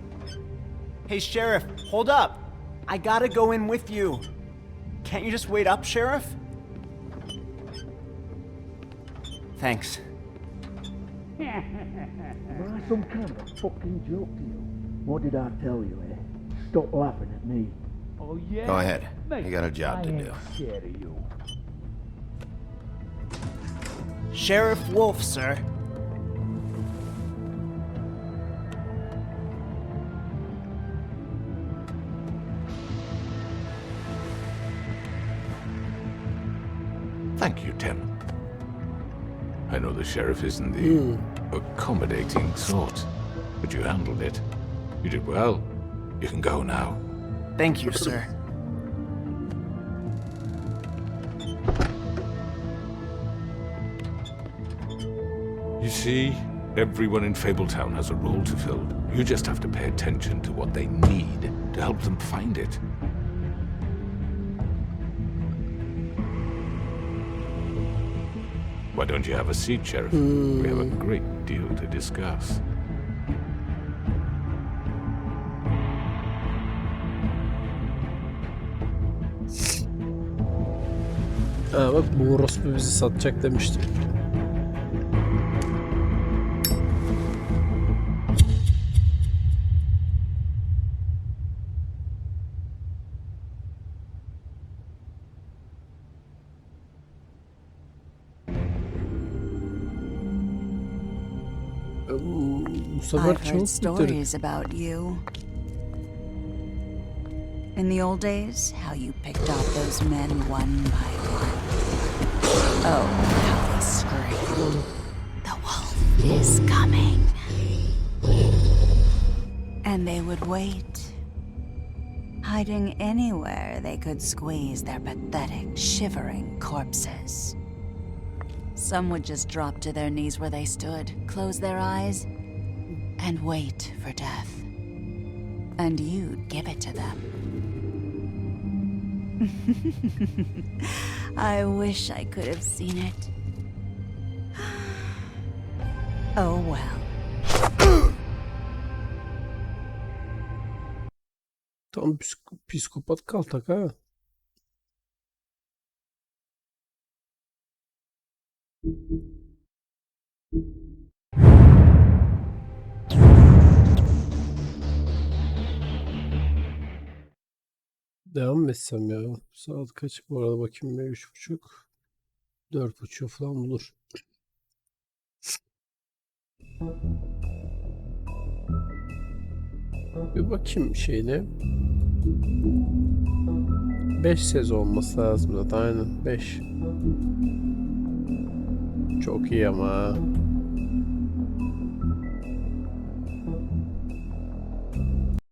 Hey, Sheriff, hold up. I gotta go in with you. Can't you just wait up, Sheriff? Thanks. Am I some kind of fucking joke to you? What did I tell you, eh? Stop laughing at me. Oh, yeah? Go ahead. Mate, You got a job to I do. ain't scared of you. Sheriff Wolf, sir. Thank you, Tim. I know the sheriff isn't the accommodating sort, but you handled it. You did well. You can go now. Thank you, sir. You see, everyone in Fabletown has a role to fill. You just have to pay attention to what they need to help them find it. Why don't you have a seat, Sheriff? We have a great deal to discuss. Bak bu orospu bizi satacak demiştim. Bu sefer I've heard çok bitirdik. stories about you. In the old days, how you picked off those men one by one. Oh, how they screamed. The wolf is coming. And they would wait, hiding anywhere they could squeeze their pathetic, shivering corpses. Some would just drop to their knees where they stood, close their eyes, and wait for death. And you'd give it to them. I wish I could have seen it. Oh well. Tam psikopat kaltak ha. Devam mı etsem ya? Saat kaç bu arada bakayım, 3:30. 4:30 falan bulur. Bir bakayım şeyine. 5 sezon olması lazım zaten, aynen 5. Çok iyi ama.